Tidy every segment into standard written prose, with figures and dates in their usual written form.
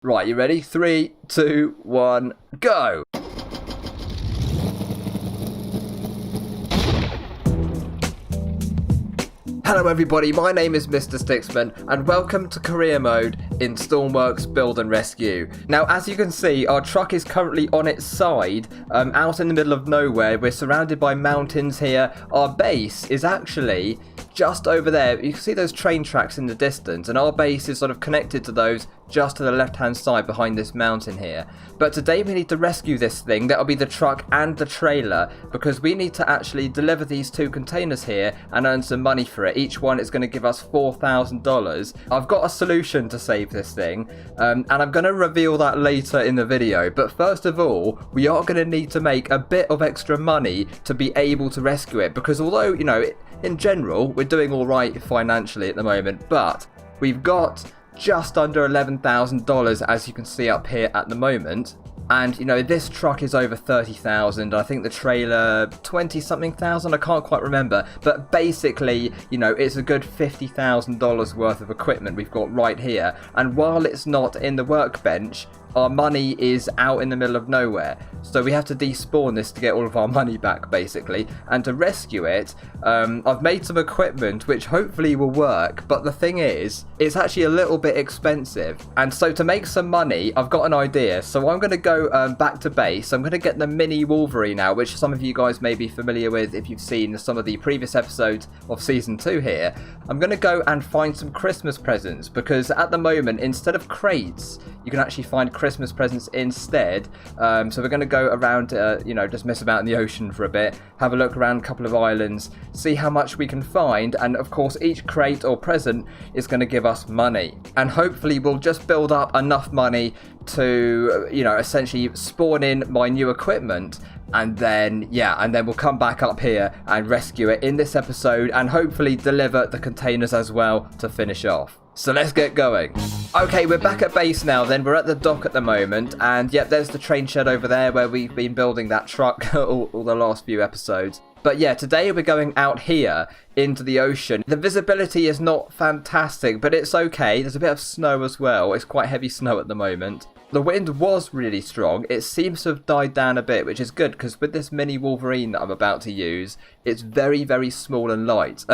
Right, you ready? 3, 2, 1, go! Hello everybody, my name is Mr. Sticksman and welcome to Career Mode in Stormworks Build and Rescue. Now as you can see, our truck is currently on its side, out in the middle of nowhere. We're surrounded by mountains here. Our base is actually just over there. You can see those train tracks in the distance, and our base is sort of connected to those just to the left hand side behind this mountain here. But today we need to rescue this thing. That'll be the truck and the trailer, because we need to actually deliver these two containers here and earn some money for it. Each one is going to give us $4,000. I've got a solution to save this thing, and I'm going to reveal that later in the video. But first of all, we are going to need to make a bit of extra money to be able to rescue it, because although, you know, in general we're doing all right financially at the moment, but we've got just under $11,000 as you can see up here at the moment. And you know, this truck is over 30,000. I think the trailer 20 something thousand, I can't quite remember, but basically, you know, it's a good $50,000 worth of equipment we've got right here. And while it's not in the workbench, our money is out in the middle of nowhere, so we have to despawn this to get all of our money back basically. And to rescue it, I've made some equipment which hopefully will work, but the thing is, it's actually a little bit expensive. And so to make some money, I've got an idea. So I'm going to go back to base. I'm going to get the mini Wolverine now, which some of you guys may be familiar with if you've seen some of the previous episodes of season 2 here. I'm going to go and find some Christmas presents, because at the moment, instead of crates, you can actually find Christmas presents instead. So we're going to go around, you know, just mess about in the ocean for a bit, have a look around a couple of islands, see how much we can find, and of course each crate or present is going to give us money, and hopefully we'll just build up enough money to, you know, essentially spawn in my new equipment, and then we'll come back up here and rescue it in this episode, and hopefully deliver the containers as well to finish off. So let's get going. Okay, we're back at base now then. We're at the dock at the moment, and yep, there's the train shed over there where we've been building that truck all the last few episodes. But yeah, today we're going out here into the ocean. The visibility is not fantastic, but it's okay. There's a bit of snow as well. It's quite heavy snow at the moment. The wind was really strong. It seems to have died down a bit, which is good, because with this mini Wolverine that I'm about to use, it's very, very small and light,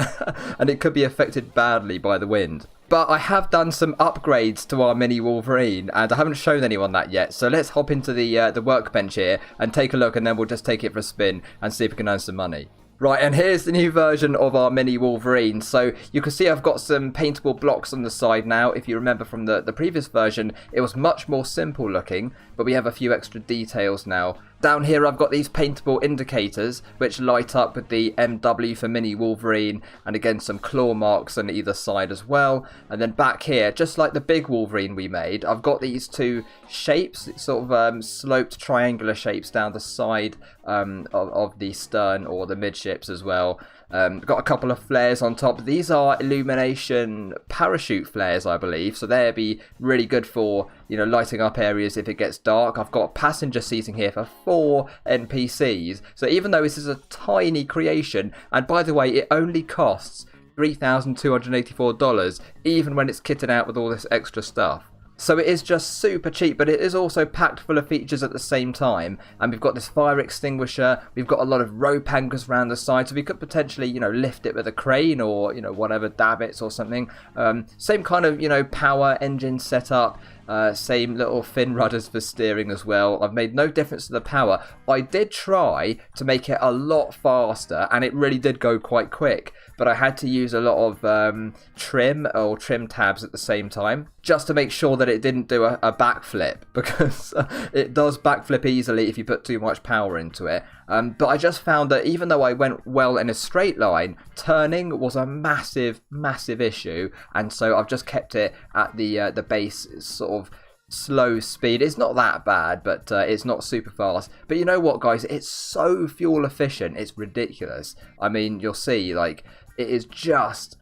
and it could be affected badly by the wind. But I have done some upgrades to our mini Wolverine, and I haven't shown anyone that yet. So let's hop into the workbench here and take a look, and then we'll just take it for a spin and see if we can earn some money. Right, and here's the new version of our mini Wolverine. So you can see I've got some paintable blocks on the side now. If you remember from the previous version, it was much more simple looking, but we have a few extra details now. Down here I've got these paintable indicators which light up with the MW for mini Wolverine, and again some claw marks on either side as well. And then back here, just like the big Wolverine we made, I've got these two shapes, sort of sloped triangular shapes down the side of the stern or the midships as well. Got a couple of flares on top. These are illumination parachute flares, I believe, so they'll be really good for, you know, lighting up areas if it gets dark. I've got passenger seating here for 4 NPCs, so even though this is a tiny creation, and by the way, it only costs $3,284 even when it's kitted out with all this extra stuff. So it is just super cheap, but it is also packed full of features at the same time. And we've got this fire extinguisher, we've got a lot of rope anchors around the side, so we could potentially, you know, lift it with a crane or, you know, whatever, davits or something. Same kind of, you know, power engine setup. Same little fin rudders for steering as well. I've made no difference to the power. I did try to make it a lot faster, and it really did go quite quick, but I had to use a lot of trim tabs at the same time, just to make sure that it didn't do a backflip, because it does backflip easily if you put too much power into it. But I just found that even though I went well in a straight line, turning was a massive issue, and so I've just kept it at the base sort of slow speed. It's not that bad, but it's not super fast. But you know what, guys, it's so fuel efficient, it's ridiculous. I mean, you'll see, like, it is just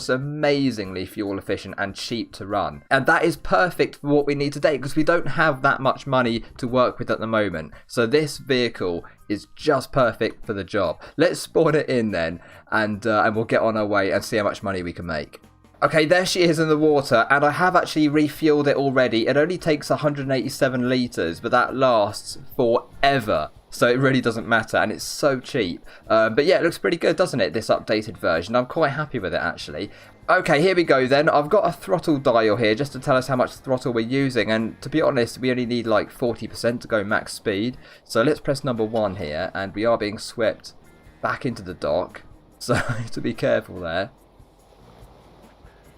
amazingly fuel efficient and cheap to run, and that is perfect for what we need today, because we don't have that much money to work with at the moment. So this vehicle is just perfect for the job. Let's spawn it in then, and we'll get on our way and see how much money we can make. Okay, there she is in the water, and I have actually refueled it already. It only takes 187 litres, but that lasts forever. So it really doesn't matter, and it's so cheap. But yeah, it looks pretty good, doesn't it, this updated version? I'm quite happy with it, actually. Okay, here we go then. I've got a throttle dial here just to tell us how much throttle we're using. And to be honest, we only need like 40% to go max speed. So let's press number 1 here, and we are being swept back into the dock. So to be careful there.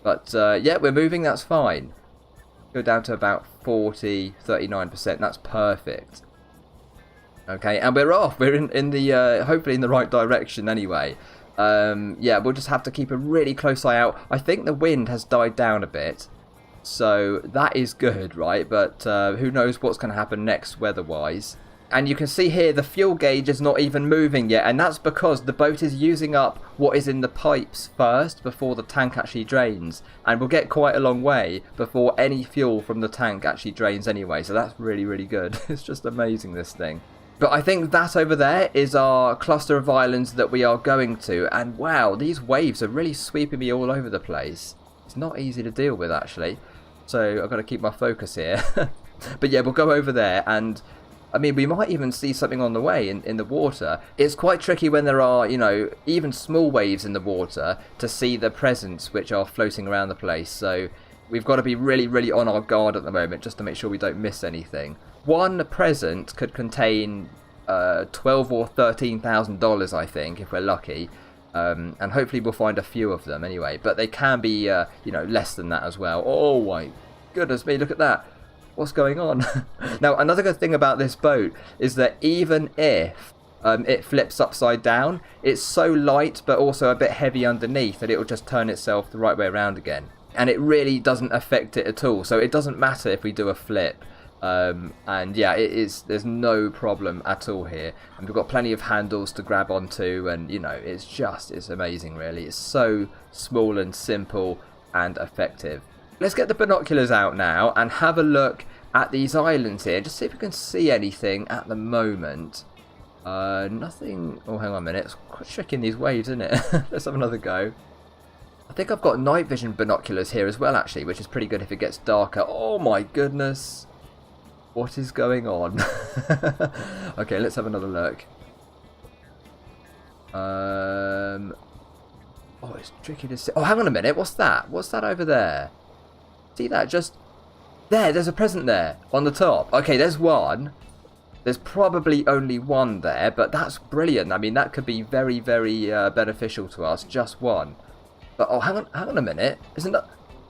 But yeah, we're moving, that's fine. Go down to about 39%, that's perfect. Okay, and we're off. We're in the, hopefully in the right direction anyway. Yeah, we'll just have to keep a really close eye out. I think the wind has died down a bit. So that is good, right? But who knows what's going to happen next weather-wise. And you can see here the fuel gauge is not even moving yet, and that's because the boat is using up what is in the pipes first before the tank actually drains. And we'll get quite a long way before any fuel from the tank actually drains anyway, so that's really, really good. It's just amazing, this thing. But I think that over there is our cluster of islands that we are going to, and wow, these waves are really sweeping me all over the place. It's not easy to deal with, actually, so I've got to keep my focus here. But yeah, we'll go over there, and I mean, we might even see something on the way in the water. It's quite tricky when there are, you know, even small waves in the water to see the presents which are floating around the place. So we've got to be really, really on our guard at the moment just to make sure we don't miss anything. One present could contain $12,000 or $13,000, I think, if we're lucky. And hopefully we'll find a few of them anyway. But they can be, you know, less than that as well. Oh my goodness me, look at that. What's going on? Now, another good thing about this boat is that even if it flips upside down, it's so light but also a bit heavy underneath that it will just turn itself the right way around again. And it really doesn't affect it at all. So it doesn't matter if we do a flip. And yeah, there's no problem at all here. And we've got plenty of handles to grab onto, and you know, it's amazing really. It's so small and simple and effective. Let's get the binoculars out now and have a look at these islands here. Just see if we can see anything at the moment. Nothing. Oh, hang on a minute. It's quite tricky in these waves, isn't it? Let's have another go. I think I've got night vision binoculars here as well, actually, which is pretty good if it gets darker. Oh my goodness. What is going on? Okay, let's have another look. Oh, it's tricky to see. Oh, hang on a minute. What's that? What's that over there? See that? Just there. There's a present there on the top. Okay, there's one. There's probably only one there, but that's brilliant. I mean, that could be very, very beneficial to us. Just one. But oh, hang on a minute.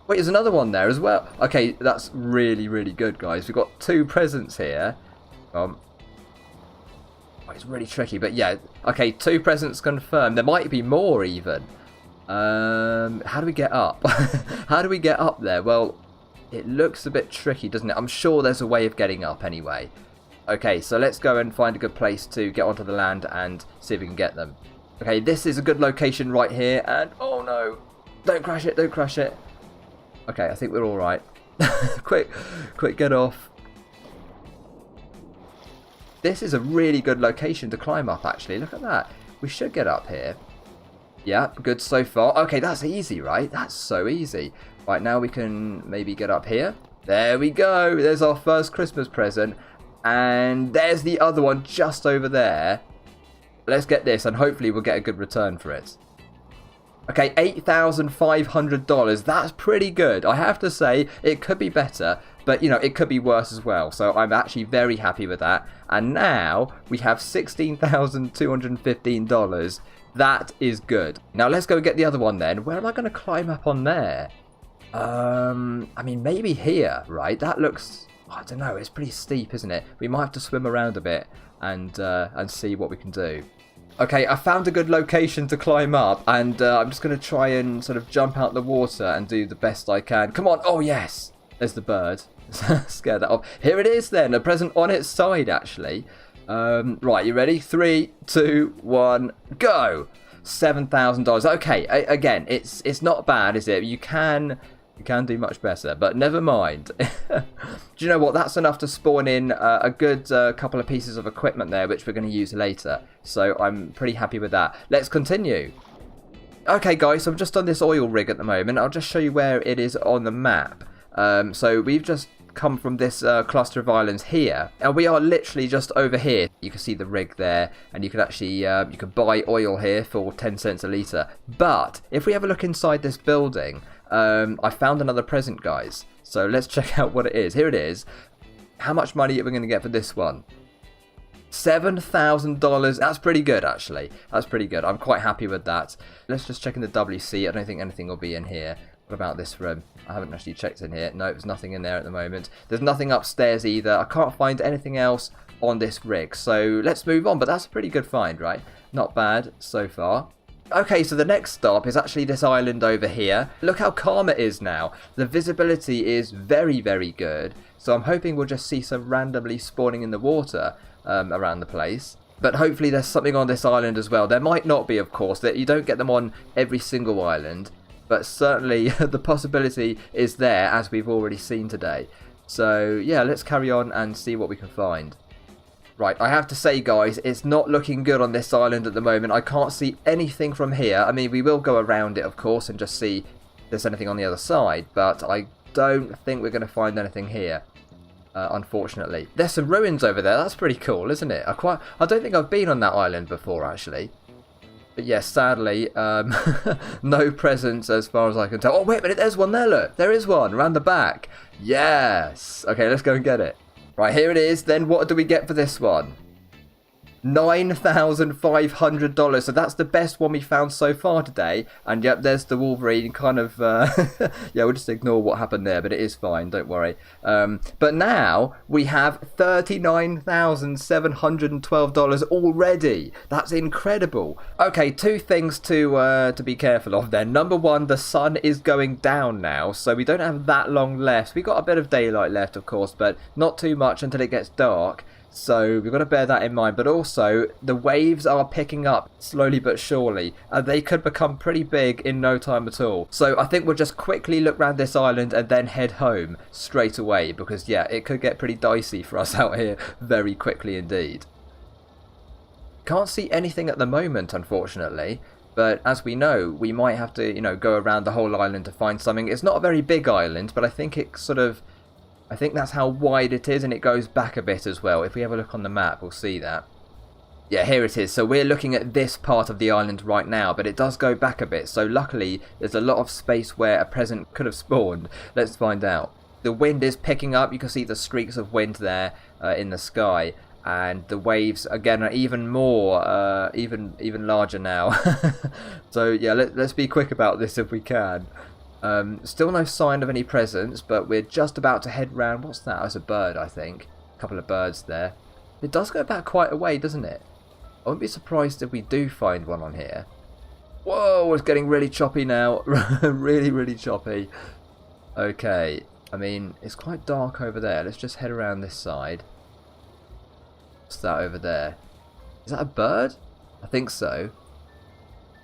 Wait, there's another one there as well. Okay, that's really, really good, guys. We've got 2 presents here. Oh, it's really tricky, but yeah. Okay, 2 presents confirmed. There might be more even. How do we get up? How do we get up there? Well, it looks a bit tricky, doesn't it? I'm sure there's a way of getting up anyway. Okay, so let's go and find a good place to get onto the land and see if we can get them. Okay, this is a good location right here, and oh no, don't crash it, don't crash it. Okay, I think we're all right. quick, get off. This is a really good location to climb up, actually. Look at that. We should get up here. Yeah, good so far. Okay, that's easy, right? That's so easy. Right, now we can maybe get up here. There we go. There's our first Christmas present. And there's the other one just over there. Let's get this, and hopefully we'll get a good return for it. Okay, $8,500. That's pretty good. I have to say, it could be better, but, you know, it could be worse as well. So I'm actually very happy with that. And now we have $16,215. That is good. Now let's go get the other one then. Where am I going to climb up on there? I mean, maybe here, right? That looks, I don't know, it's pretty steep, isn't it? We might have to swim around a bit and see what we can do. Okay, I found a good location to climb up, and I'm just going to try and sort of jump out the water and do the best I can. Come on. Oh, yes. There's the bird. Scared that off. Here it is then, a present on its side, actually. Right, you ready? 3, 2, 1, go! $7,000. Okay, again, it's not bad, is it? You can do much better, but never mind. Do you know what? That's enough to spawn in a good couple of pieces of equipment there, which we're going to use later. So I'm pretty happy with that. Let's continue. Okay guys, so I'm just on this oil rig at the moment. I'll just show you where it is on the map. So we've just come from this cluster of islands here, and we are literally just over here. You can see the rig there, and you can actually you can buy oil here for 10 cents a litre. But if we have a look inside this building, I found another present, guys. So let's check out what it is. Here it is. How much money are we going to get for this one? $7,000. That's pretty good, actually. That's pretty good. I'm quite happy with that. Let's just check in the WC. I don't think anything will be in here. What about this room? I haven't actually checked in here. No, there's nothing in there at the moment. There's nothing upstairs either. I can't find anything else on this rig. So let's move on. But that's a pretty good find, right? Not bad so far. Okay, so the next stop is actually this island over here. Look how calm it is now. The visibility is very, very good. So I'm hoping we'll just see some randomly spawning in the water around the place. But hopefully there's something on this island as well. There might not be, of course. That you don't get them on every single island. But certainly the possibility is there, as we've already seen today. So yeah, let's carry on and see what we can find. Right, I have to say, guys, it's not looking good on this island at the moment. I can't see anything from here. I mean, we will go around it, of course, and just see if there's anything on the other side. But I don't think we're going to find anything here, unfortunately. There's some ruins over there. That's pretty cool, isn't it? I don't think I've been on that island before, actually. But yes, sadly, no presents as far as I can tell. Oh, wait a minute, there's one there, look. There is one, around the back. Yes. Okay, let's go and get it. Right, here it is. Then what do we get for this one? $9,500. So that's the best one we found so far today. And yep, there's the Wolverine kind of... yeah, we'll just ignore what happened there, but it is fine, don't worry. But now we have $39,712 already. That's incredible. Okay, two things to be careful of then. Number one, the sun is going down now, so we don't have that long left. We got a bit of daylight left, of course, but not too much until it gets dark. So we've got to bear that in mind. But also, the waves are picking up slowly but surely. And they could become pretty big in no time at all. So I think we'll just quickly look around this island and then head home straight away. Because, yeah, it could get pretty dicey for us out here very quickly indeed. Can't see anything at the moment, unfortunately. But as we know, we might have to, go around the whole island to find something. It's not a very big island, but I think it sort of... I think that's how wide it is, and it goes back a bit as well. If we have a look on the map, we'll see that. Yeah, here it is. So we're looking at this part of the island right now, but it does go back a bit. So luckily, there's a lot of space where a present could have spawned. Let's find out. The wind is picking up. You can see the streaks of wind there in the sky. And the waves, again, are even more, even larger now. So yeah, let's be quick about this if we can. Still no sign of any presents, but we're just about to head round. What's that? Oh, it's a bird, I think. A couple of birds there. It does go back quite a way, doesn't it? I wouldn't be surprised if we do find one on here. Whoa, it's getting really choppy now. Really, really choppy. Okay, I mean, it's quite dark over there. Let's just head around this side. What's that over there? Is that a bird? I think so.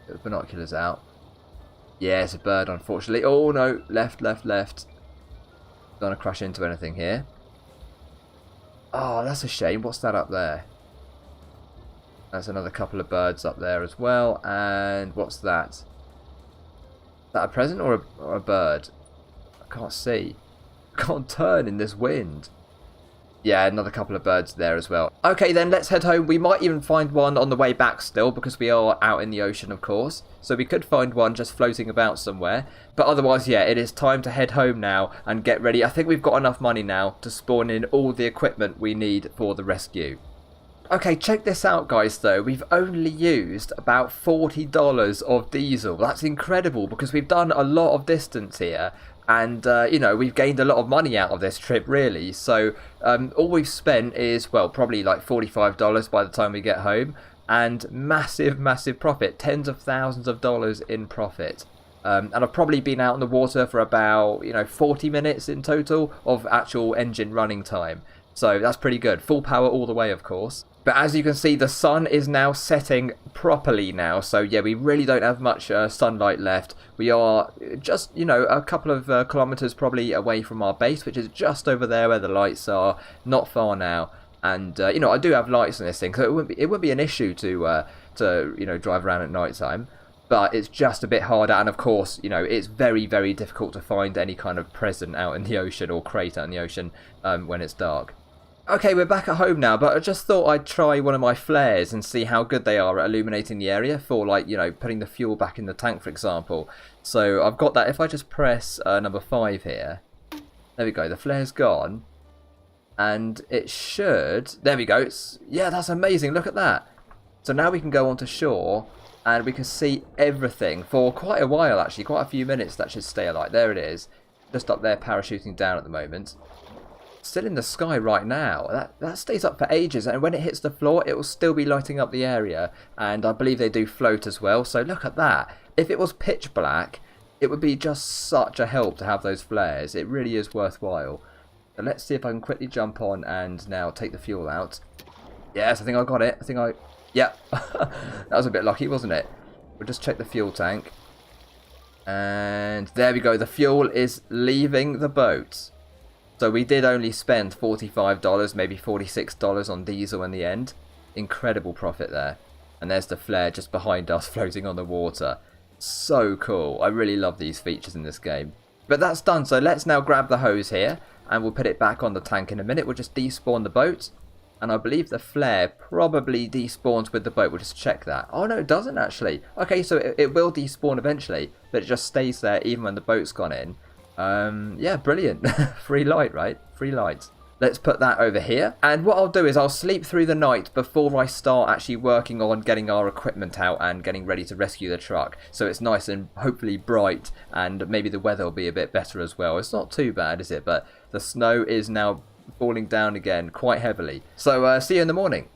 Get the binoculars out. Yeah, it's a bird, unfortunately. Oh, no. Left. Don't want to crash into anything here. Oh, that's a shame. What's that up there? That's another couple of birds up there as well. And what's that? Is that a present or a bird? I can't see. I can't turn in this wind. Yeah, another couple of birds there as well. Okay, then let's head home. We might even find one on the way back still, because we are out in the ocean, of course. So we could find one just floating about somewhere. But otherwise, yeah, it is time to head home now and get ready. I think we've got enough money now to spawn in all the equipment we need for the rescue. Okay, check this out, guys, though. We've only used about $40 of diesel. That's incredible, because we've done a lot of distance here. And, we've gained a lot of money out of this trip, really. So, all we've spent is, well, probably like $45 by the time we get home. And massive, massive profit. Tens of thousands of dollars in profit. And I've probably been out in the water for about, 40 minutes in total of actual engine running time. So, that's pretty good. Full power all the way, of course. But as you can see, the sun is now setting properly now. So, yeah, we really don't have much sunlight left. We are just, a couple of kilometers probably away from our base, which is just over there where the lights are. Not far now. And, I do have lights on this thing, so it wouldn't be an issue to drive around at night time. but it's just a bit harder, and of course, you know, it's very, very difficult to find any kind of present out in the ocean or crate out in the ocean when it's dark. Okay, we're back at home now, but I just thought I'd try one of my flares and see how good they are at illuminating the area for, like, you know, putting the fuel back in the tank, for example. So I've got that. If I just press number 5 here, there we go, the flare's gone, and it should, there we go, yeah, that's amazing, look at that. So now we can go onto shore, and we can see everything for quite a while, actually, quite a few minutes. That should stay alight. There it is, just up there parachuting down at the moment. Still in the sky right now. That stays up for ages, and when it hits the floor it will still be lighting up the area, and I believe they do float as well. So look at that. If it was pitch black, it would be just such a help to have those flares. It really is worthwhile. So let's see if I can quickly jump on and now take the fuel out. Yes, I think I got it. Yeah, that was a bit lucky, wasn't it? We'll just check the fuel tank. And there we go. The fuel is leaving the boat. So we did only spend $45, maybe $46 on diesel in the end. Incredible profit there. And there's the flare just behind us floating on the water. So cool. I really love these features in this game. But that's done. So let's now grab the hose here, and we'll put it back on the tank in a minute. We'll just despawn the boat. And I believe the flare probably despawns with the boat. We'll just check that. Oh, no, it doesn't actually. Okay, so it will despawn eventually, but it just stays there even when the boat's gone in. Yeah, brilliant. Free light, right? Free light. Let's put that over here. And what I'll do is I'll sleep through the night before I start actually working on getting our equipment out and getting ready to rescue the truck. So it's nice and hopefully bright, and maybe the weather will be a bit better as well. It's not too bad, is it? But the snow is now falling down again quite heavily. So see you in the morning.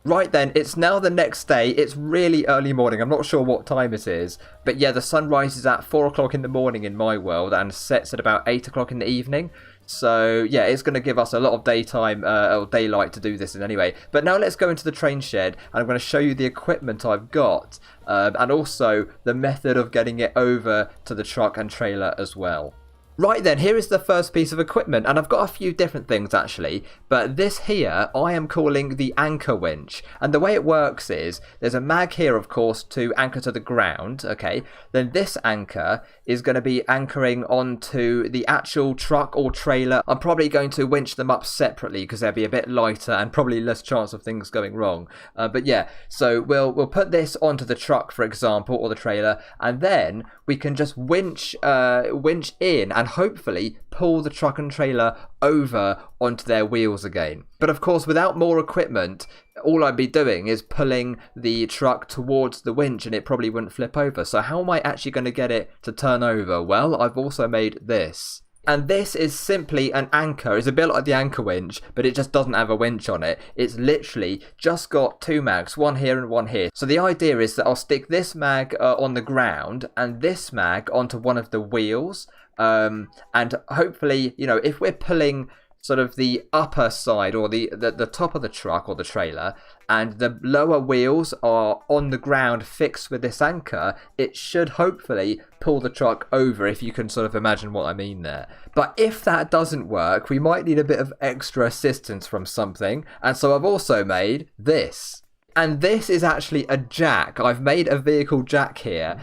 Right then, it's now the next day. It's really early morning. I'm not sure what time it is, but yeah, the sun rises at 4 o'clock in the morning in my world and sets at about 8 o'clock in the evening. So yeah, it's going to give us a lot of daytime or daylight to do this in anyway. But now let's go into the train shed, and I'm going to show you the equipment I've got, and also the method of getting it over to the truck and trailer as well. Right then, here is the first piece of equipment, and I've got a few different things actually, but this here I am calling the anchor winch. And the way it works is there's a mag here, of course, to anchor to the ground, okay? Then this anchor is going to be anchoring onto the actual truck or trailer. I'm probably going to winch them up separately because they'll be a bit lighter and probably less chance of things going wrong. But yeah, so we'll put this onto the truck, for example, or the trailer, and then we can just winch in and hopefully pull the truck and trailer over onto their wheels again. But of course, without more equipment, all I'd be doing is pulling the truck towards the winch, and it probably wouldn't flip over. So how am I actually going to get it to turn over? Well, I've also made this. And this is simply an anchor. It's a bit like the anchor winch, but it just doesn't have a winch on it. It's literally just got 2 mags, one here and one here. So the idea is that I'll stick this mag on the ground and this mag onto one of the wheels. And hopefully, you know, if we're pulling sort of the upper side or the top of the truck or the trailer, and the lower wheels are on the ground fixed with this anchor, it should hopefully pull the truck over, if you can sort of imagine what I mean there. But if that doesn't work, we might need a bit of extra assistance from something, and so I've also made this. And this is actually a jack. I've made a vehicle jack here.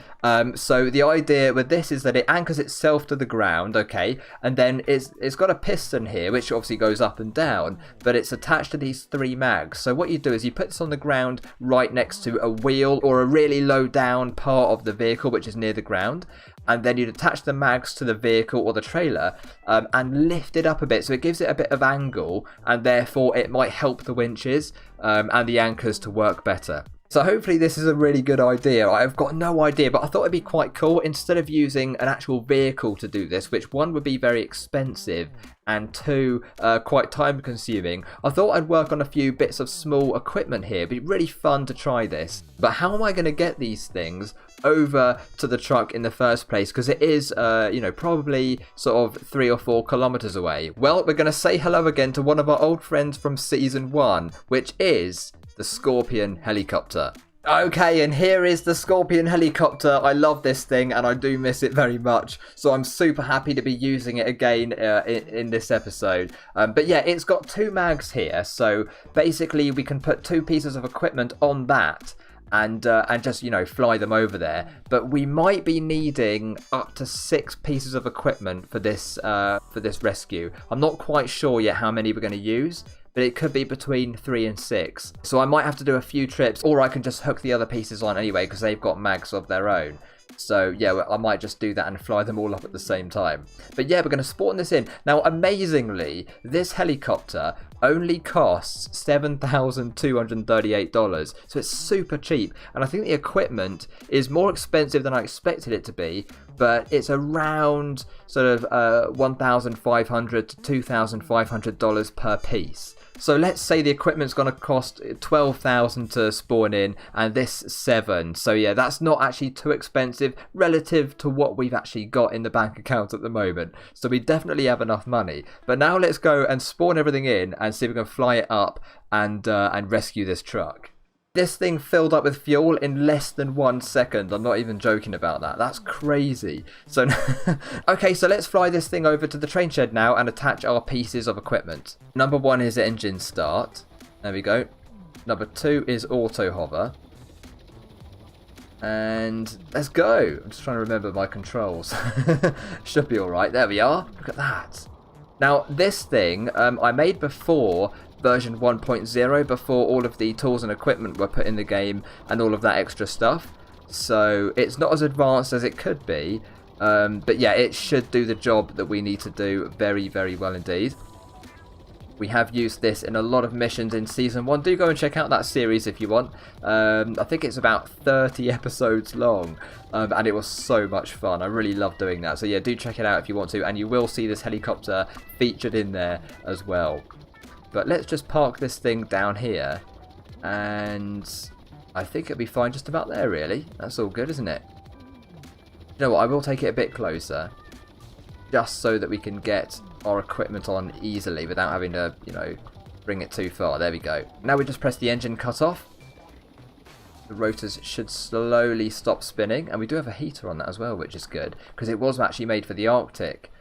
So the idea with this is that it anchors itself to the ground, okay? And then it's got a piston here, which obviously goes up and down, but it's attached to these 3 mags. So what you do is you put this on the ground right next to a wheel or a really low down part of the vehicle, which is near the ground. And then you'd attach the mags to the vehicle or the trailer and lift it up a bit, so it gives it a bit of angle, and therefore it might help the winches and the anchors to work better. So hopefully this is a really good idea. I've got no idea, but I thought it'd be quite cool. Instead of using an actual vehicle to do this, which 1 would be very expensive and 2 quite time consuming, I thought I'd work on a few bits of small equipment here. It'd be really fun to try this. But how am I going to get these things over to the truck in the first place? Because it is, you know, probably sort of 3 or 4 kilometers away. Well, we're going to say hello again to one of our old friends from season 1, which is the Scorpion helicopter. Okay, and here is the Scorpion helicopter. I love this thing and I do miss it very much, so I'm super happy to be using it again in this episode. But yeah, it's got 2 mags here, so basically we can put 2 pieces of equipment on that, and just, you know, fly them over there. But we might be needing up to 6 pieces of equipment for this rescue. I'm not quite sure yet how many we're going to use, but it could be between 3 and 6. So I might have to do a few trips, or I can just hook the other pieces on anyway, because they've got mags of their own. So yeah, I might just do that and fly them all up at the same time. But yeah, we're going to spawn this in. Now, amazingly, this helicopter only costs $7,238. So it's super cheap. And I think the equipment is more expensive than I expected it to be. But it's around sort of $1,500 to $2,500 per piece. So let's say the equipment's going to cost $12,000 to spawn in, and this $7,000. So yeah, that's not actually too expensive relative to what we've actually got in the bank account at the moment. So we definitely have enough money. But now let's go and spawn everything in and see if we can fly it up and rescue this truck. This thing filled up with fuel in less than 1 second. I'm not even joking about that. That's crazy. So, okay, so let's fly this thing over to the train shed now and attach our pieces of equipment. Number 1 is engine start. There we go. Number 2 is auto hover. And let's go. I'm just trying to remember my controls. Should be all right. There we are. Look at that. Now, this thing I made before version 1.0, before all of the tools and equipment were put in the game and all of that extra stuff. So it's not as advanced as it could be. But yeah, it should do the job that we need to do very, very well indeed. We have used this in a lot of missions in Season 1. Do go and check out that series if you want. I think it's about 30 episodes long. And it was so much fun. I really love doing that. So yeah, do check it out if you want to. And you will see this helicopter featured in there as well. But let's just park this thing down here. And I think it'll be fine just about there, really. That's all good, isn't it? You know what? I will take it a bit closer. Just so that we can get our equipment on easily without having to, you know, bring it too far. There we go. Now we just press the engine cut off. The rotors should slowly stop spinning. And we do have a heater on that as well, which is good. Because it was actually made for the Arctic.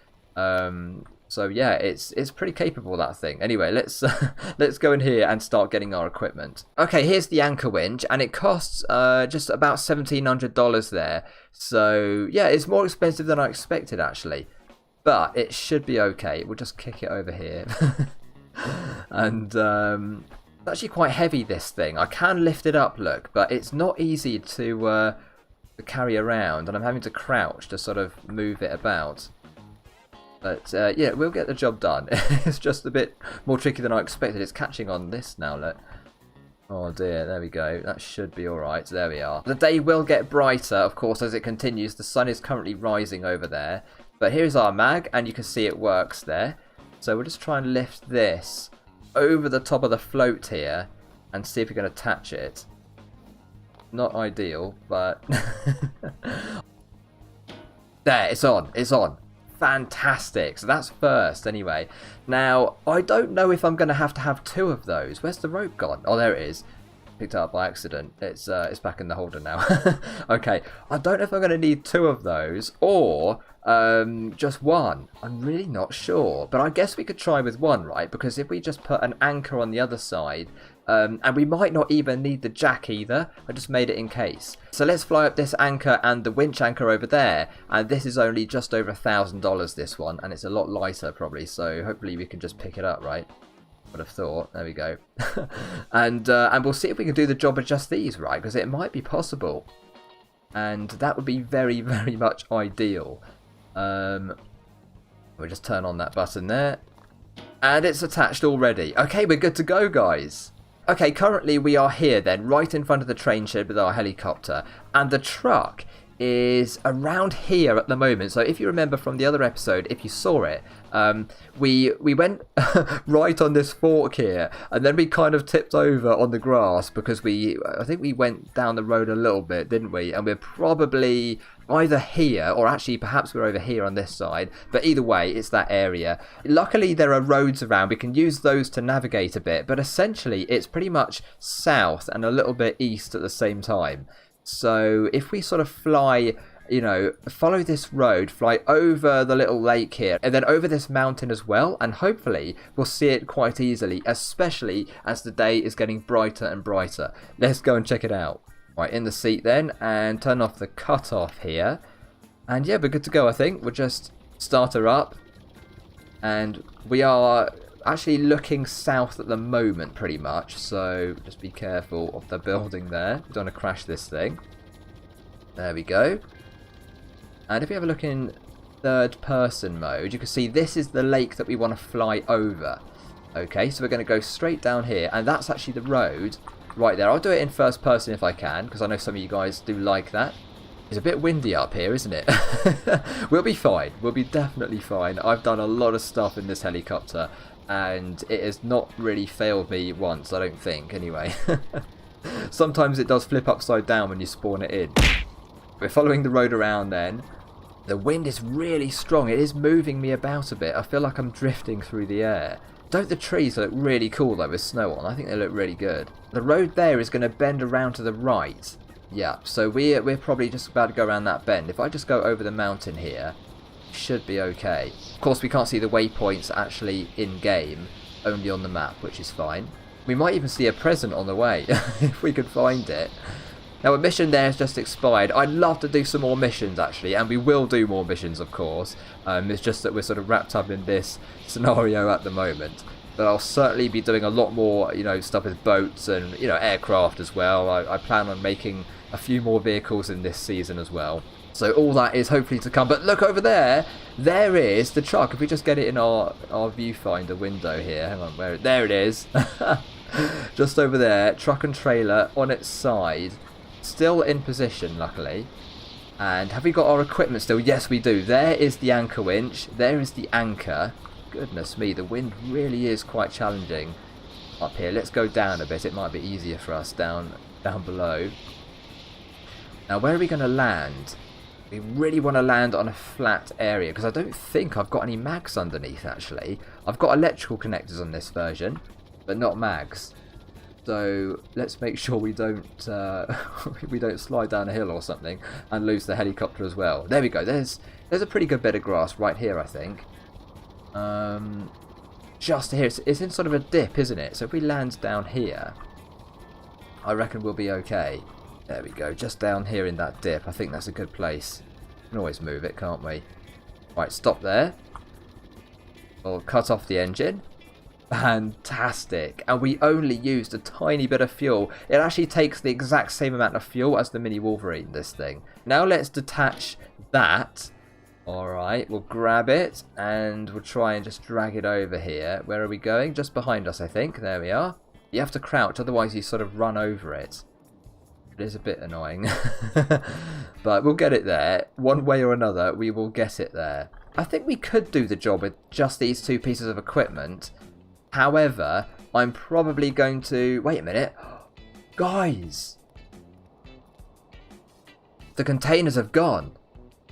So yeah, it's pretty capable, that thing. Anyway, let's go in here and start getting our equipment. Okay, here's the anchor winch, and it costs just about $1,700 there. So yeah, it's more expensive than I expected actually, but it should be okay. We'll just kick it over here, and it's actually quite heavy, this thing. I can lift it up, look, but it's not easy to carry around, and I'm having to crouch to sort of move it about. But yeah, we'll get the job done. It's just a bit more tricky than I expected. It's catching on this now, look. Oh dear, there we go. That should be alright. There we are. The day will get brighter, of course, as it continues. The sun is currently rising over there. But here's our mag, and you can see it works there. So we'll just try and lift this over the top of the float here and see if we can attach it. Not ideal, but... There, it's on. It's on. Fantastic. So that's first anyway. Now, I don't know if I'm going to have 2 of those. Where's the rope gone? Oh, there it is. Picked it up by accident. It's back in the holder now. Okay. I don't know if I'm going to need 2 of those or just 1. I'm really not sure. But I guess we could try with 1, right? Because if we just put an anchor on the other side, and we might not even need the jack either. I just made it in case. So let's fly up this anchor and the winch anchor over there. And this is only just over $1,000, this one. And it's a lot lighter probably. So hopefully we can just pick it up, right? Would have thought. There we go. And we'll see if we can do the job of just these, right? Because it might be possible. And that would be very, very much ideal. We'll just turn on that button there. And it's attached already. Okay, we're good to go, guys. Okay, currently we are here then, right in front of the train shed with our helicopter, and the truck is around here at the moment. So if you remember from the other episode, if you saw it, we went right on this fork here, and then we kind of tipped over on the grass because I think we went down the road a little bit, didn't we? And we're probably either here, or actually perhaps we're over here on this side, but either way, it's that area. Luckily, there are roads around. We can use those to navigate a bit, but essentially, it's pretty much south and a little bit east at the same time. So if we sort of fly, you know, follow this road, fly over the little lake here, and then over this mountain as well, and hopefully we'll see it quite easily, especially as the day is getting brighter and brighter. Let's go and check it out. Right, in the seat then, and turn off the cutoff here. And yeah, we're good to go, I think. We'll just start her up. And we are actually looking south at the moment, pretty much. So just be careful of the building there. Don't want to crash this thing. There we go. And if you have a look in third person mode, you can see this is the lake that we want to fly over. Okay, so we're going to go straight down here. And that's actually the road right there. I'll do it in first person if I can, because I know some of you guys do like that. It's a bit windy up here, isn't it? We'll be fine. We'll be definitely fine. I've done a lot of stuff in this helicopter, and it has not really failed me once, I don't think, anyway. Sometimes it does flip upside down when you spawn it in. We're following the road around then. The wind is really strong. It is moving me about a bit. I feel like I'm drifting through the air. Don't the trees look really cool though with snow on? I think they look really good. The road there is going to bend around to the right. Yeah, so we're probably just about to go around that bend. If I just go over the mountain here, should be okay. Of course, we can't see the waypoints actually in-game, only on the map, which is fine. We might even see a present on the way, if we can find it. Now, a mission there has just expired. I'd love to do some more missions, actually, and we will do more missions, of course. It's just that we're sort of wrapped up in this scenario at the moment. But I'll certainly be doing a lot more, stuff with boats and, aircraft as well. I plan on making a few more vehicles in this season as well. So all that is hopefully to come. But look over there. There is the truck. If we just get it in our viewfinder window here. Hang on, there it is. Just over there. Truck and trailer on its side. Still in position, luckily. And have we got our equipment still? Yes, we do. There is the anchor winch. There is the anchor. Goodness me, the wind really is quite challenging up here. Let's go down a bit. It might be easier for us down below. Now, where are we going to land? We really want to land on a flat area because I don't think I've got any mags underneath, actually. I've got electrical connectors on this version, but not mags. So let's make sure we don't we don't slide down a hill or something and lose the helicopter as well. There we go. There's a pretty good bit of grass right here, I think. Just here. It's in sort of a dip, isn't it? So if we land down here, I reckon we'll be okay. There we go. Just down here in that dip. I think that's a good place. We can always move it, can't we? Right, stop there. We'll cut off the engine. Fantastic. And we only used a tiny bit of fuel. It actually takes the exact same amount of fuel as the Mini Wolverine, this thing. Now let's detach that. Alright, we'll grab it and we'll try and just drag it over here. Where are we going? Just behind us, I think. There we are. You have to crouch, otherwise you sort of run over it. It is a bit annoying. But we'll get it there. One way or another, we will get it there. I think we could do the job with just these two pieces of equipment. However, I'm probably going to... Wait a minute. Guys! The containers have gone.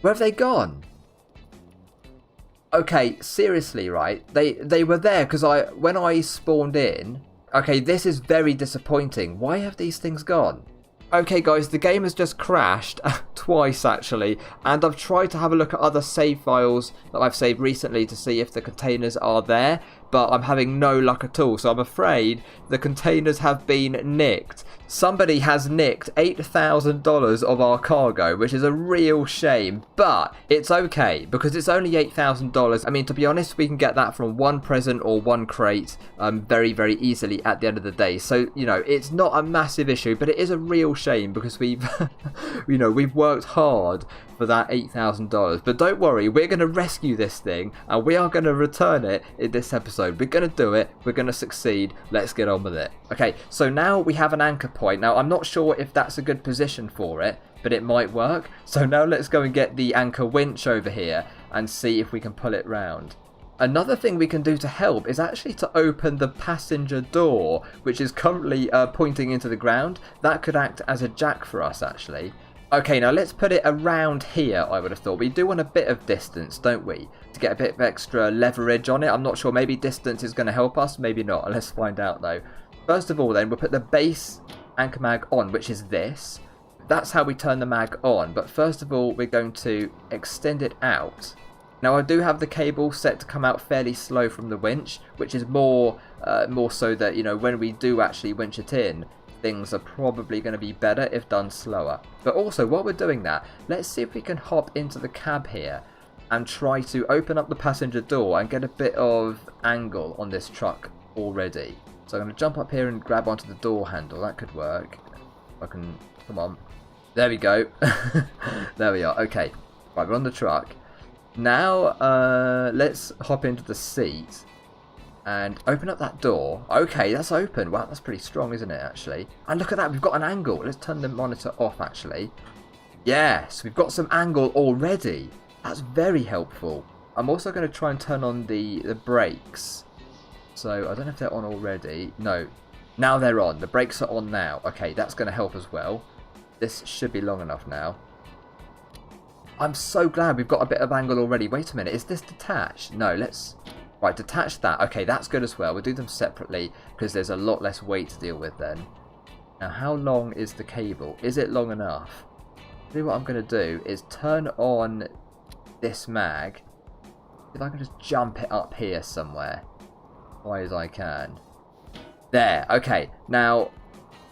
Where have they gone? Okay, seriously, right? They were there because when I spawned in... Okay, this is very disappointing. Why have these things gone? Okay guys, the game has just crashed twice actually, and I've tried to have a look at other save files that I've saved recently to see if the containers are there, but I'm having no luck at all, so I'm afraid the containers have been nicked. Somebody has nicked $8,000 of our cargo, which is a real shame, but it's okay because it's only $8,000. I mean, to be honest, we can get that from one present or one crate very, very easily at the end of the day. So, it's not a massive issue, but it is a real shame because we've, we've worked hard for that $8,000. But don't worry, we're going to rescue this thing and we are going to return it in this episode. We're going to do it. We're going to succeed. Let's get on with it. Okay, so now we have an anchor point. Now, I'm not sure if that's a good position for it, but it might work. So now let's go and get the anchor winch over here and see if we can pull it round. Another thing we can do to help is actually to open the passenger door, which is currently pointing into the ground. That could act as a jack for us, actually. Okay, now let's put it around here, I would have thought. We do want a bit of distance, don't we? To get a bit of extra leverage on it. I'm not sure, maybe distance is going to help us, maybe not. Let's find out, though. First of all, then, we'll put the base anchor mag on, which is this. That's how we turn the mag on. But first of all, we're going to extend it out. Now, I do have the cable set to come out fairly slow from the winch, which is more so that, when we do actually winch it in, things are probably going to be better if done slower. But also, while we're doing that, let's see if we can hop into the cab here and try to open up the passenger door and get a bit of angle on this truck already. So I'm going to jump up here and grab onto the door handle. That could work. I can... Come on. There we go. There we are. Okay. Right, we're on the truck. Now, let's hop into the seat and open up that door. Okay, that's open. Wow, that's pretty strong, isn't it, actually? And look at that. We've got an angle. Let's turn the monitor off, actually. Yes, we've got some angle already. That's very helpful. I'm also going to try and turn on the brakes. So, I don't know if they're on already. No. Now they're on. The brakes are on now. Okay, that's going to help as well. This should be long enough now. I'm so glad we've got a bit of angle already. Wait a minute. Is this detached? No, let's... Right, detach that. Okay, that's good as well. We'll do them separately because there's a lot less weight to deal with then. Now, how long is the cable? Is it long enough? See, what I'm going to do is turn on this mag. If I can just jump it up here somewhere. As high as I can. There. Okay. Now,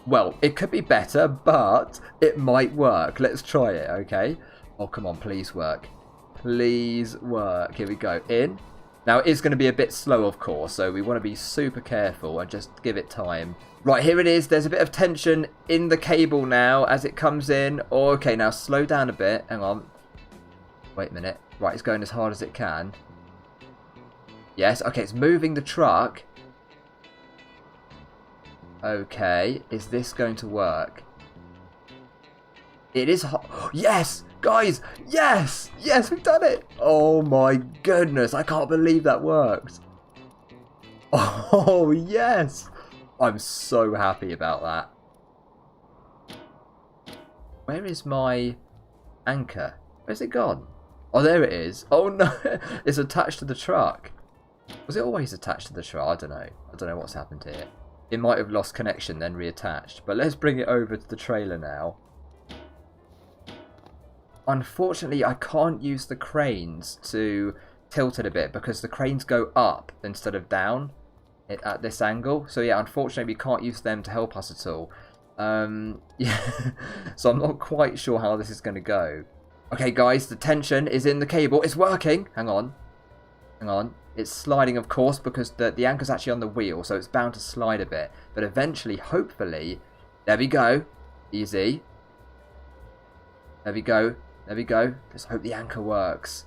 well, it could be better, but it might work. Let's try it, okay? Oh, come on. Please work. Please work. Here we go. In. Now, it is going to be a bit slow, of course, so we want to be super careful and just give it time. Right, here it is. There's a bit of tension in the cable now as it comes in. Oh, okay, now slow down a bit. Hang on. Wait a minute. Right, it's going as hard as it can. Yes, okay, it's moving the truck. Okay, is this going to work? It is hot. Yes! Guys! Yes! Yes, we've done it! Oh my goodness, I can't believe that worked. Oh, yes! I'm so happy about that. Where is my anchor? Where's it gone? Oh, there it is. Oh no, it's attached to the truck. Was it always attached to the truck? I don't know. I don't know what's happened here. It might have lost connection, then reattached. But let's bring it over to the trailer now. Unfortunately, I can't use the cranes to tilt it a bit because the cranes go up instead of down at this angle. So yeah, unfortunately, we can't use them to help us at all. Yeah, so I'm not quite sure how this is going to go. Okay, guys, the tension is in the cable. It's working. Hang on. Hang on. It's sliding, of course, because the anchor's actually on the wheel, so it's bound to slide a bit. But eventually, hopefully... There we go. Easy. There we go. There we go. Let's hope the anchor works.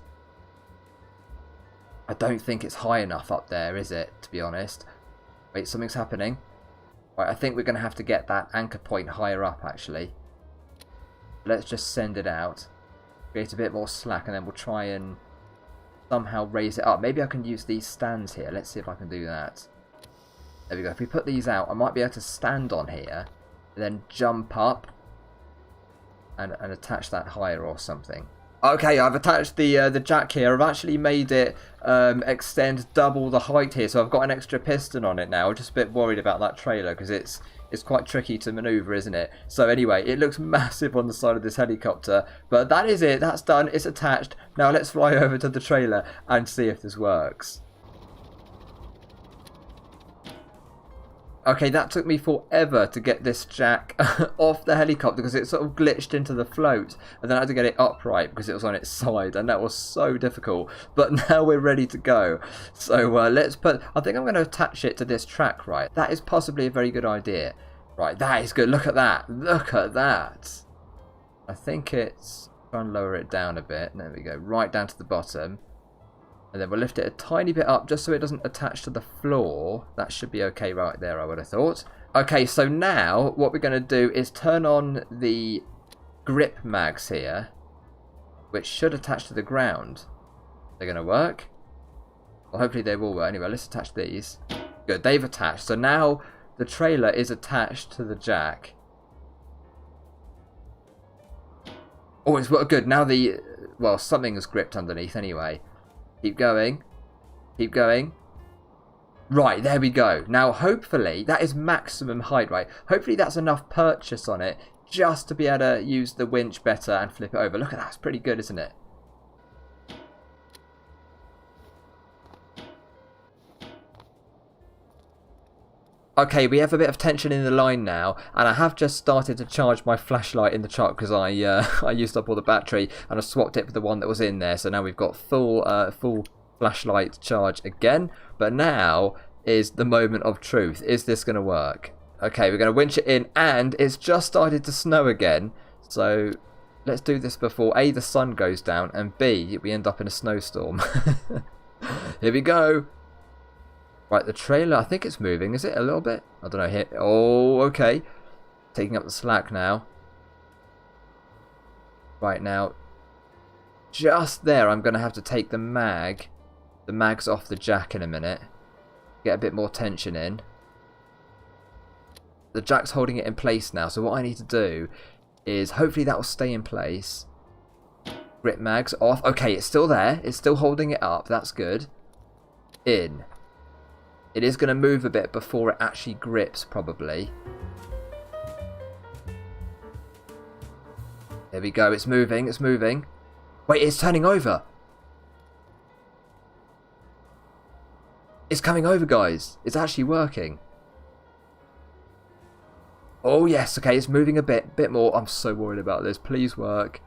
I don't think it's high enough up there, is it, to be honest? Wait, something's happening. Right, I think we're going to have to get that anchor point higher up, actually. Let's just send it out. Create a bit more slack, and then we'll try and somehow raise it up. Maybe I can use these stands here. Let's see if I can do that. There we go. If we put these out, I might be able to stand on here and then jump up and attach that higher or something. Okay, I've attached the jack here. I've actually made it extend double the height here, so I've got an extra piston on it now. I'm just a bit worried about that trailer because it's quite tricky to maneuver, isn't it? So anyway, it looks massive on the side of this helicopter, but that is it. That's done. It's attached. Now let's fly over to the trailer and see if this works. Okay, that took me forever to get this jack off the helicopter because it sort of glitched into the float, and then I had to get it upright because it was on its side, and that was so difficult. But now we're ready to go. So let's put... I think I'm going to attach it to this track, right? That is possibly a very good idea. Right, that is good. Look at that. Look at that. I think it's... Try and lower it down a bit. There we go. Right down to the bottom. And then we'll lift it a tiny bit up just so it doesn't attach to the floor. That should be okay right there, I would have thought. Okay, so now what we're going to do is turn on the grip mags here, which should attach to the ground. They're going to work? Well, hopefully they will work. Anyway, let's attach these. Good, they've attached. So now the trailer is attached to the jack. Oh, it's good. Now the... Well, something is gripped underneath anyway. Keep going. Keep going. Right, there we go. Now, hopefully, that is maximum height, right? Hopefully that's enough purchase on it just to be able to use the winch better and flip it over. Look at that. It's pretty good, isn't it? Okay, we have a bit of tension in the line now, and I have just started to charge my flashlight in the truck because I I used up all the battery and I swapped it for the one that was in there. So now we've got full flashlight charge again. But now is the moment of truth. Is this going to work? Okay, we're going to winch it in, and it's just started to snow again. So let's do this before A, the sun goes down, and B, we end up in a snowstorm. Here we go. Right, the trailer, I think it's moving. Is it a little bit? I don't know. Here. Oh, okay. Taking up the slack now. Right now, just there, I'm going to have to take the mags off the jack in a minute. Get a bit more tension in. The jack's holding it in place now, so what I need to do is hopefully that will stay in place. Grip mags off. Okay, it's still there. It's still holding it up. That's good. In. It is going to move a bit before it actually grips, probably. There we go. It's moving. It's moving. Wait, it's turning over. It's coming over, guys. It's actually working. Oh, yes. Okay, it's moving a bit more. I'm so worried about this. Please work.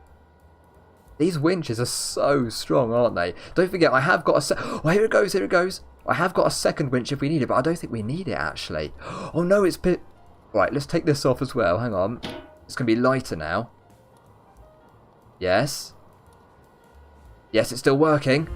These winches are so strong, aren't they? Don't forget, I have got a... Oh, here it goes. Here it goes. I have got a second winch if we need it, but I don't think we need it, actually. Oh, no, it's... Right, let's take this off as well. Hang on. It's going to be lighter now. Yes. Yes, it's still working.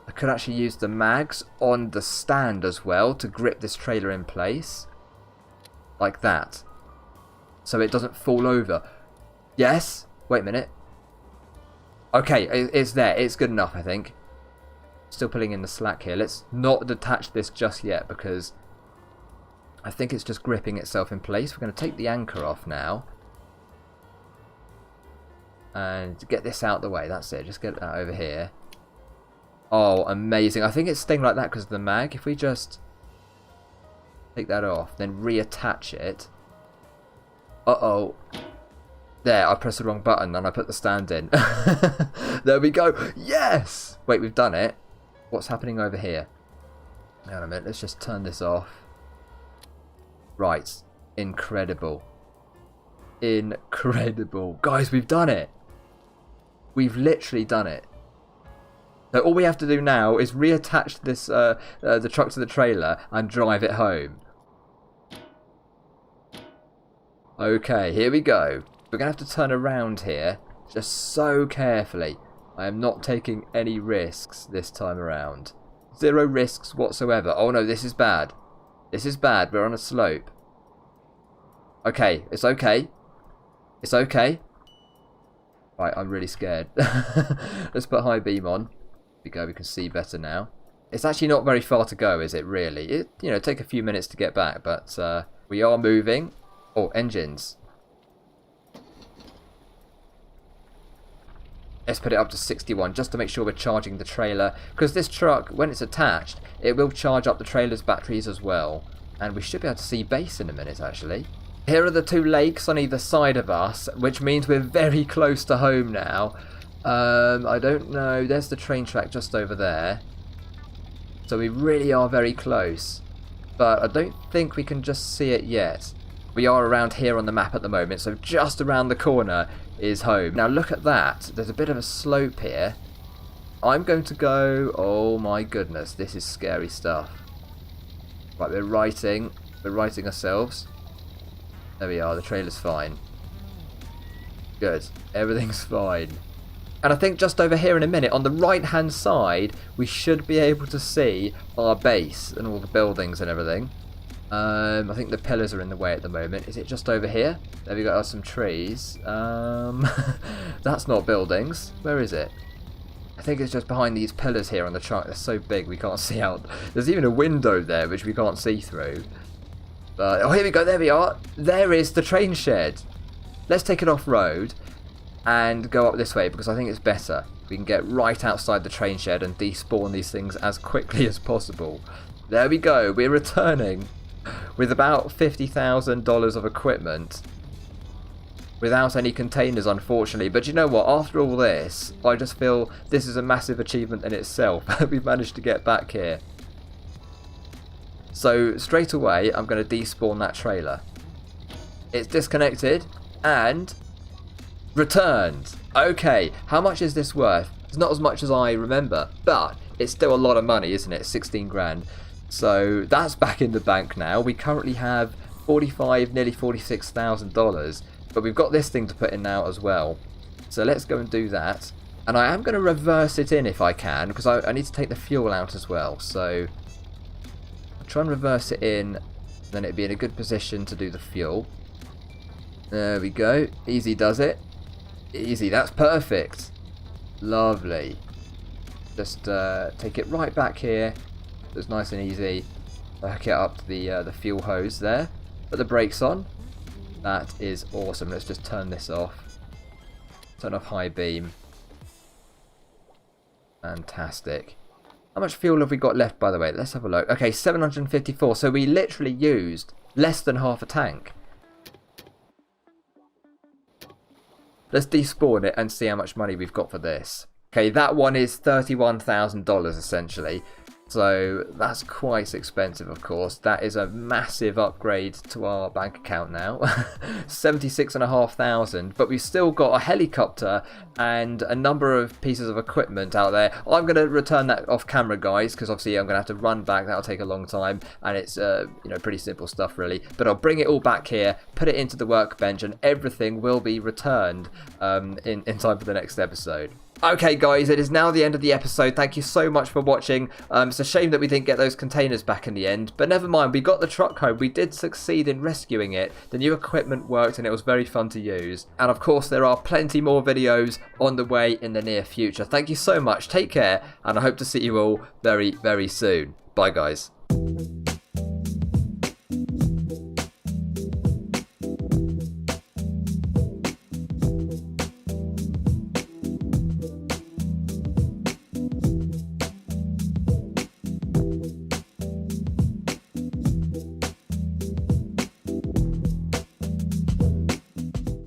I could actually use the mags on the stand as well to grip this trailer in place. Like that. So it doesn't fall over. Yes. Wait a minute. Okay, it's there. It's good enough, I think. Still pulling in the slack here. Let's not detach this just yet because I think it's just gripping itself in place. We're going to take the anchor off now. And get this out of the way. That's it. Just get that over here. Oh, amazing. I think it's staying like that because of the mag. If we just take that off, then reattach it. Uh-oh. There, I pressed the wrong button and I put the stand in. There we go. Yes! Wait, we've done it. What's happening over here? Hang on a minute. Let's just turn this off. Right. Incredible. Incredible. Guys, we've done it. We've literally done it. So all we have to do now is reattach this the truck to the trailer and drive it home. Okay, here we go. We're going to have to turn around here just so carefully. I am not taking any risks this time around. Zero risks whatsoever. Oh no, this is bad. This is bad. We're on a slope. Okay, it's okay. It's okay. Right, I'm really scared. Let's put high beam on. There we go, we can see better now. It's actually not very far to go, is it really? It, you know, take a few minutes to get back, but we are moving. Oh, engines. Let's put it up to 61 just to make sure we're charging the trailer. Because this truck, when it's attached, it will charge up the trailer's batteries as well. And we should be able to see base in a minute, actually. Here are the two lakes on either side of us, which means we're very close to home now. I don't know. There's the train track just over there. So we really are very close. But I don't think we can just see it yet. We are around here on the map at the moment, so just around the corner is home. Now look at that. There's a bit of a slope here. I'm going to go... Oh my goodness, this is scary stuff. Right, we're righting ourselves. There we are, the trailer's fine. Good, everything's fine. And I think just over here in a minute, on the right hand side, we should be able to see our base and all the buildings and everything. I think the pillars are in the way at the moment. Is it just over here? There we go, some trees. That's not buildings. Where is it? I think it's just behind these pillars here on the truck. They're so big we can't see out. There's even a window there which we can't see through. But, oh, here we go. There we are. There is the train shed. Let's take it off road and go up this way because I think it's better. We can get right outside the train shed and despawn these things as quickly as possible. There we go. We're returning with about $50,000 of equipment. without any containers, unfortunately. But you know what, after all this, I just feel this is a massive achievement in itself. We've managed to get back here. So straight away I'm going to despawn that trailer. It's disconnected and returned. Okay, how much is this worth? It's not as much as I remember, but it's still a lot of money, isn't it? 16 grand. So that's back in the bank now. We currently have nearly $46,000, but we've got this thing to put in now as well. So let's go and do that. And I am going to reverse it in if I can, because I need to take the fuel out as well. So I'll try and reverse it in, then it'd be in a good position to do the fuel. There we go. Easy does it. Easy, that's perfect. Lovely. Just take it right back here. It's nice and easy. Back it up to the fuel hose there. Put the brakes on. That is awesome. Let's just turn this off. Turn off high beam. Fantastic. How much fuel have we got left, by the way? Let's have a look. Okay, 754. So we literally used less than half a tank. Let's despawn it and see how much money we've got for this. Okay, that one is $31,000 essentially. So that's quite expensive, of course. That is a massive upgrade to our bank account now. 76,500. But we've still got a helicopter and a number of pieces of equipment out there. I'm going to return that off camera, guys, because obviously I'm going to have to run back. That'll take a long time, and it's pretty simple stuff really. But I'll bring it all back here, put it into the workbench, and everything will be returned in time for the next episode. Okay guys, it is now the end of the episode. Thank you so much for watching. It's a shame that we didn't get those containers back in the end, but never mind, we got the truck home. We did succeed in rescuing it. The new equipment worked and it was very fun to use. And of course there are plenty more videos on the way in the near future. Thank you so much, take care, and I hope to see you all very, very soon. Bye guys.